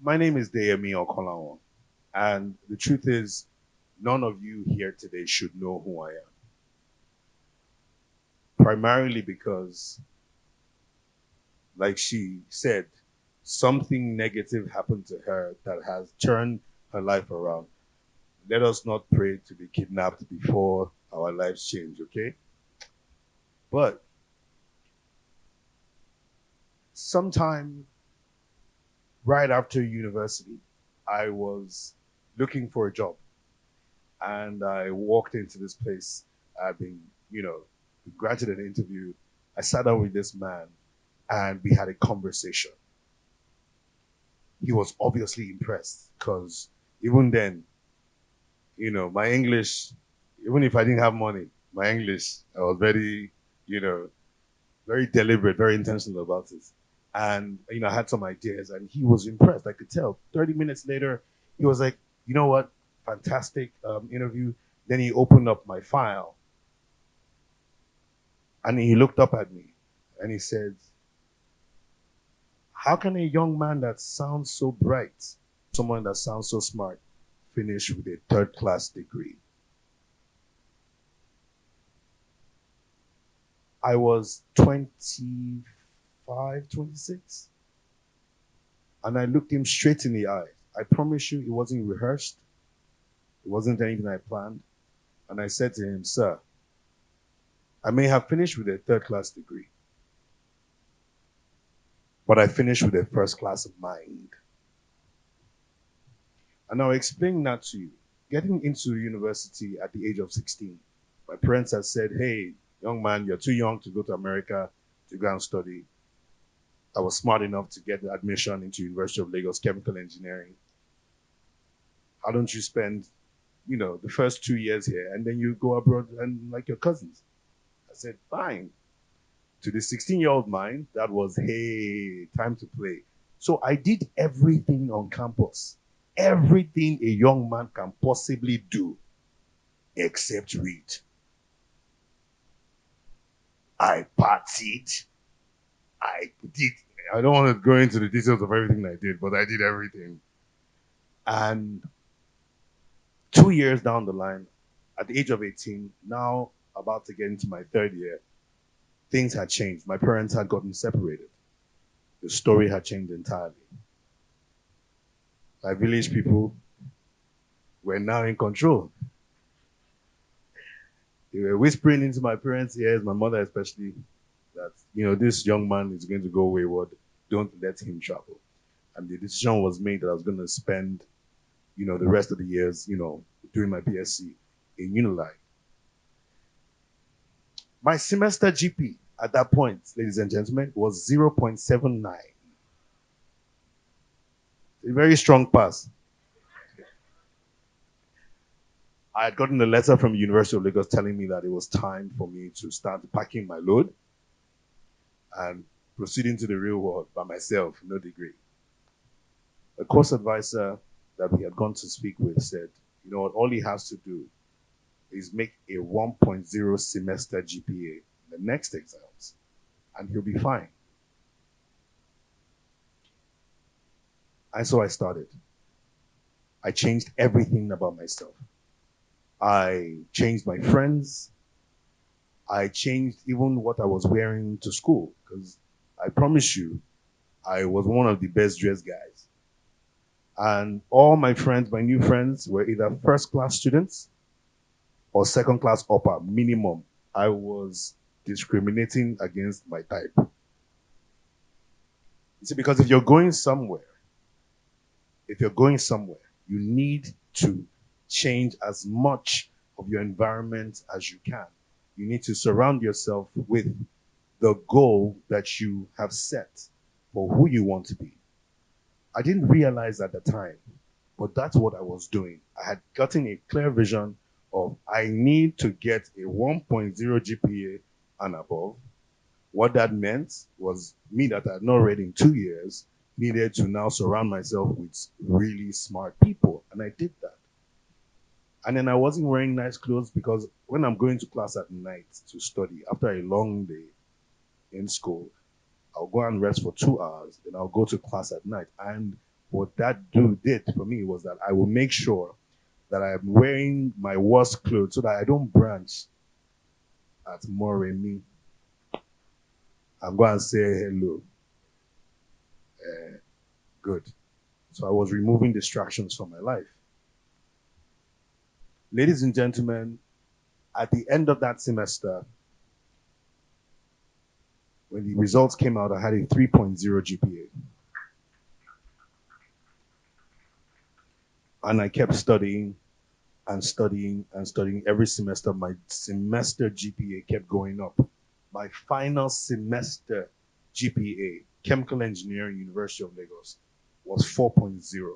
My name is Deyemi Okolawon, and the truth is, none of you here today should know who I am. Primarily because, like she said, something negative happened to her that has turned her life around. Let us not pray to be kidnapped before our lives change, okay? But sometime right after university, I was looking for a job and I walked into this place. I've been, you know, granted an interview. I sat down with this man and we had a conversation. He was obviously impressed because even then, my English, even if I didn't have money, my English, I was very, you know, very deliberate, very intentional about it. And, I had some ideas and he was impressed. I could tell. 30 minutes later, he was like, you know what? Fantastic interview. Then he opened up my file and he looked up at me and he said, how can a young man that sounds so bright, someone that sounds so smart, finish with a third class degree? I was 25, 26, and I looked him straight in the eye. I promise you, it wasn't rehearsed, it wasn't anything I planned. And I said to him, sir, I may have finished with a third class degree, but I finished with a first class mind. And I'll explain that to you. Getting into university at the age of 16, my parents had said, hey, young man, you're too young to go to America to go and study. I was smart enough to get admission into University of Lagos Chemical Engineering. How don't you spend, the first 2 years here and then you go abroad and like your cousins? I said, fine. To the 16-year-old mind, that was, hey, time to play. So I did everything on campus, everything a young man can possibly do except read. I partied. I did. I don't want to go into the details of everything I did, but I did everything. And 2 years down the line, at the age of 18, now about to get into my third year, things had changed. My parents had gotten separated. The story had changed entirely. My village people were now in control. They were whispering into my parents' ears, my mother especially, that this young man is going to go wayward. Don't let him travel. And the decision was made that I was going to spend, the rest of the years, doing my BSc in Unilag. My semester GP at that point, ladies and gentlemen, was 0.79. A very strong pass. I had gotten a letter from the University of Lagos telling me that it was time for me to start packing my load and proceeding to the real world by myself, no degree. A course advisor that we had gone to speak with said, you know what, all he has to do is make a 1.0 semester GPA in the next exams, and he'll be fine. And so I started. I changed everything about myself. I changed my friends. I changed even what I was wearing to school because I promise you, I was one of the best dressed guys. And all my friends, my new friends, were either first class students or second class upper minimum. I was discriminating against my type. You see, because if you're going somewhere, you need to change as much of your environment as you can. You need to surround yourself with the goal that you have set for who you want to be. I didn't realize at the time, but that's what I was doing. I had gotten a clear vision of I need to get a 1.0 GPA and above. What that meant was me that I had not read in 2 years needed to now surround myself with really smart people. And I did that. And then I wasn't wearing nice clothes because when I'm going to class at night to study after a long day in school, I'll go and rest for 2 hours, then I'll go to class at night. And What that do did for me was that I will make sure that I am wearing my worst clothes so that I don't branch at Moremi and go and say hello. Uh, good. So I was removing distractions from my life. Ladies and gentlemen, at the end of that semester, when the results came out, I had a 3.0 GPA. And I kept studying and studying and studying every semester. My semester GPA kept going up. My final semester GPA, Chemical Engineering, University of Lagos, was 4.0.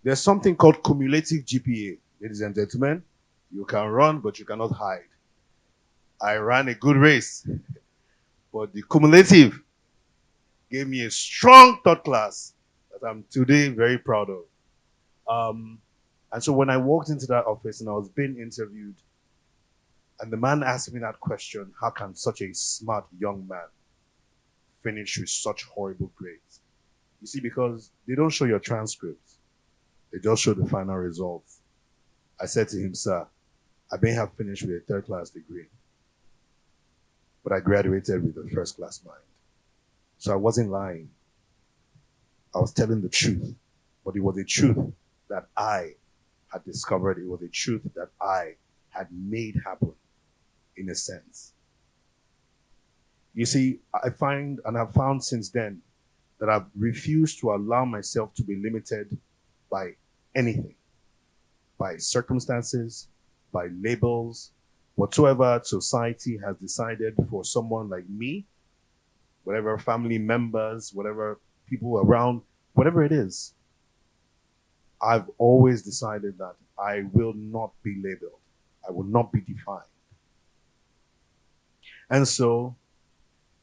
There's something called cumulative GPA, ladies and gentlemen. You can run, but you cannot hide. I ran a good race, but the cumulative gave me a strong third class that I'm today very proud of. Um, and so when I walked into that office and I was being interviewed, and the man asked me that question, how can such a smart young man finish with such horrible grades? You see, because they don't show your transcripts, they just show the final results. I said to him, sir, I may have finished with a third class degree, but I graduated with a first class mind. So I wasn't lying. I was telling the truth, but it was a truth that I had discovered. It was a truth that I had made happen in a sense. You see, I find and have found since then that I've refused to allow myself to be limited by anything, by circumstances, by labels, whatsoever society has decided for someone like me, whatever family members, whatever people around, whatever it is. I've always decided that I will not be labeled. I will not be defined. And so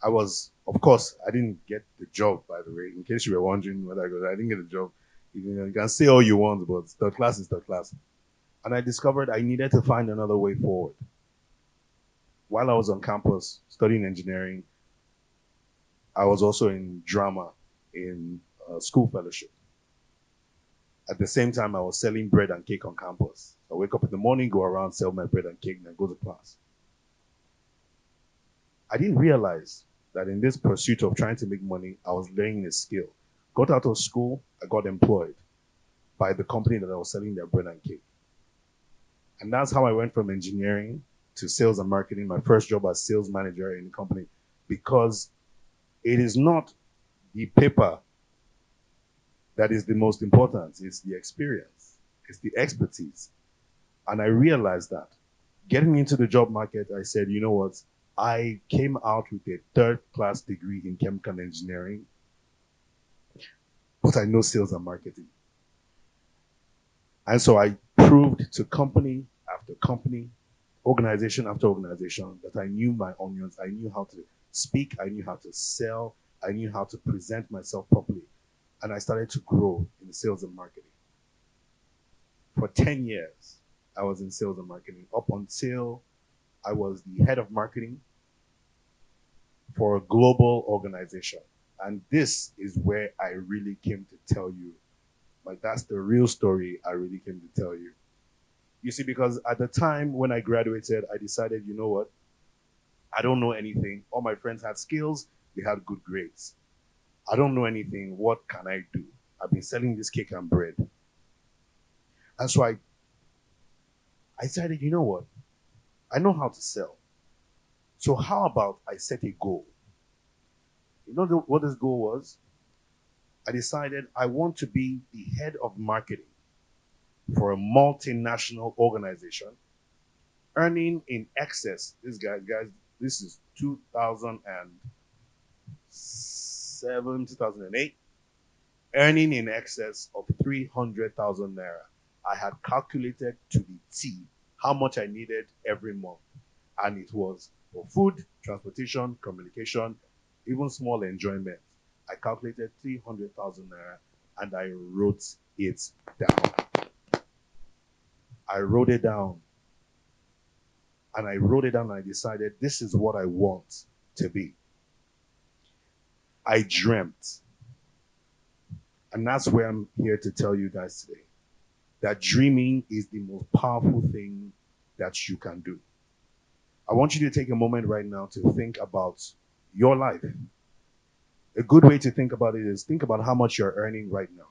I was, of course, I didn't get the job, by the way, in case you were wondering whether I didn't get the job. You can say all you want, but third class is third class. And I discovered I needed to find another way forward. While I was on campus studying engineering, I was also in drama in school fellowship. At the same time, I was selling bread and cake on campus. I wake up in the morning, go around, sell my bread and cake, and then go to class. I didn't realize that in this pursuit of trying to make money, I was learning a skill. Got out of school, I got employed by the company that I was selling their bread and cake. And that's how I went from engineering to sales and marketing, my first job as sales manager in the company, because it is not the paper that is the most important, it's the experience, it's the expertise. And I realized that. Getting into the job market, I said, you know what? I came out with a third class degree in chemical engineering, but I know sales and marketing. And so I proved to company after company, organization after organization, that I knew my onions. I knew how to speak. I knew how to sell. I knew how to present myself properly. And I started to grow in sales and marketing. For 10 years, I was in sales and marketing up until I was the head of marketing for a global organization. And this is where I really came to tell you, like, that's the real story I really came to tell you. You see, because at the time when I graduated, I decided, you know what? I don't know anything. All my friends had skills, they had good grades. I don't know anything. What can I do? I've been selling this cake and bread. And so I decided, you know what? I know how to sell. So how about I set a goal? You know what this goal was? I decided I want to be the head of marketing for a multinational organization, earning in excess. This is 2007, 2008, earning in excess of 300,000 naira. I had calculated to the T how much I needed every month, and it was for food, transportation, communication, even small enjoyment. I calculated 300,000 naira and I wrote it down. I wrote it down and I wrote it down and I decided this is what I want to be. I dreamt. And that's where I'm here to tell you guys today that dreaming is the most powerful thing that you can do. I want you to take a moment right now to think about your life. A good way to think about it is think about how much you're earning right now.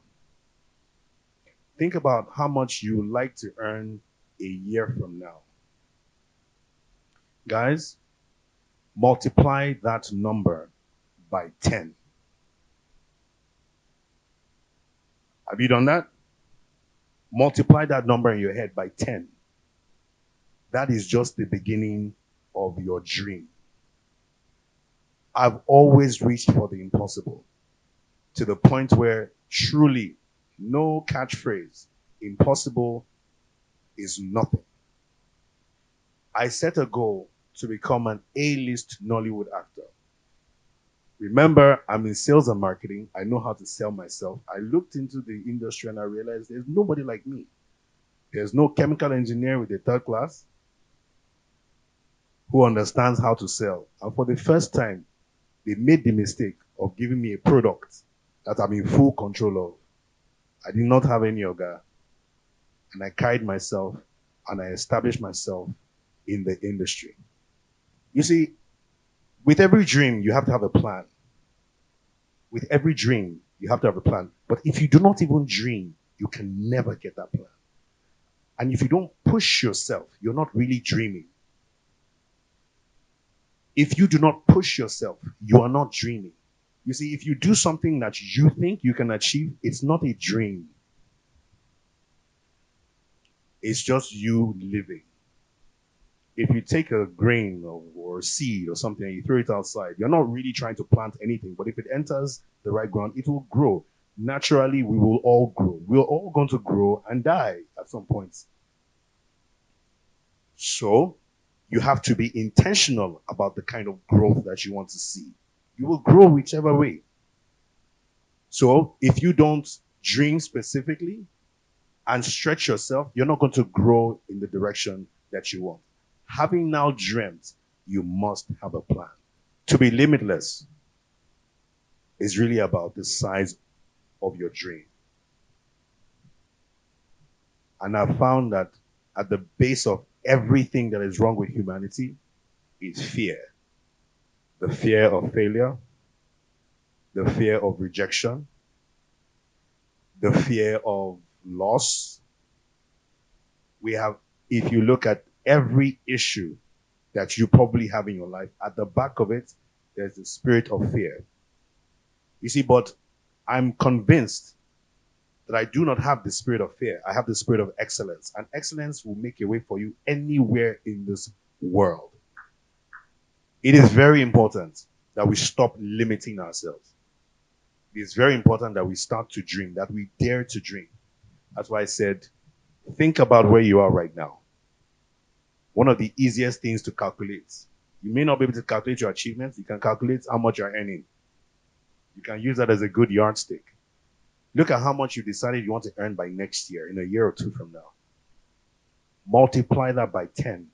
Think about how much you would like to earn a year from now. Guys, multiply that number by 10. Have you done that? Multiply that number in your head by 10. That is just the beginning of your dream. I've always reached for the impossible to the point where truly no catchphrase, impossible is nothing. I set a goal to become an A-list Nollywood actor. Remember, I'm in sales and marketing. I know how to sell myself. I looked into the industry and I realized there's nobody like me. There's no chemical engineer with a third class who understands how to sell. And for the first time, they made the mistake of giving me a product that I'm in full control of. I did not have any yoga, and I carried myself and I established myself in the industry. You see, with every dream, you have to have a plan. With every dream, you have to have a plan. But if you do not even dream, you can never get that plan. And if you don't push yourself, you're not really dreaming. If you do not push yourself, you are not dreaming. You see, if you do something that you think you can achieve, it's not a dream. It's just you living. If you take a grain or a seed or something and you throw it outside, you're not really trying to plant anything. But if it enters the right ground, it will grow. Naturally, we will all grow. We're all going to grow and die at some point. So you have to be intentional about the kind of growth that you want to see. You will grow whichever way. So if you don't dream specifically and stretch yourself, you're not going to grow in the direction that you want. Having now dreamt, you must have a plan. To be limitless is really about the size of your dream. And I've found that at the base of everything that is wrong with humanity is fear. The fear of failure, the fear of rejection, the fear of loss. We have, if you look at every issue that you probably have in your life, at the back of it, there's the spirit of fear. You see, but I'm convinced that I do not have the spirit of fear. I have the spirit of excellence. And excellence will make a way for you anywhere in this world. It is very important that we stop limiting ourselves. It is very important that we start to dream, that we dare to dream. That's why I said, think about where you are right now. One of the easiest things to calculate. You may not be able to calculate your achievements. You can calculate how much you're earning. You can use that as a good yardstick. Look at how much you decided you want to earn by next year, in a year or two from now. Multiply that by 10.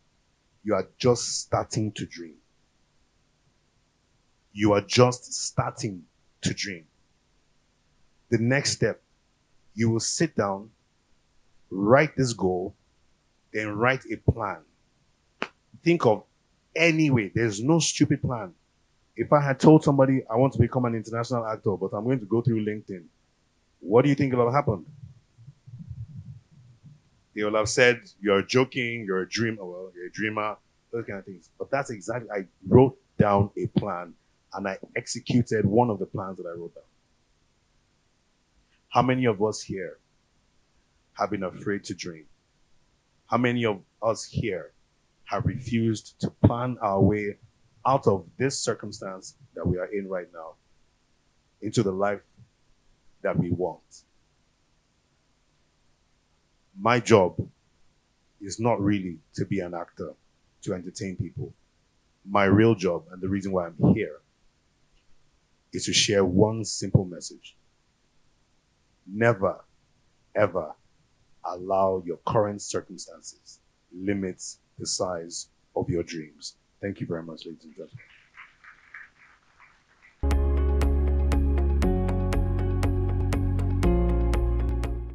You are just starting to dream. You are just starting to dream. The next step, you will sit down, write this goal, then write a plan. Think of any way. There's no stupid plan. If I had told somebody I want to become an international actor, but I'm going to go through LinkedIn, what do you think will have happened? They will have said, you're joking, you're a dreamer, well, you're a dreamer, those kind of things. But that's exactly, I wrote down a plan and I executed one of the plans that I wrote down. How many of us here have been afraid to dream? How many of us here have refused to plan our way out of this circumstance that we are in right now into the life that we want? My job is not really to be an actor, to entertain people. My real job, and the reason why I'm here, is to share one simple message. Never, ever allow your current circumstances limit the size of your dreams. Thank you very much, ladies and gentlemen.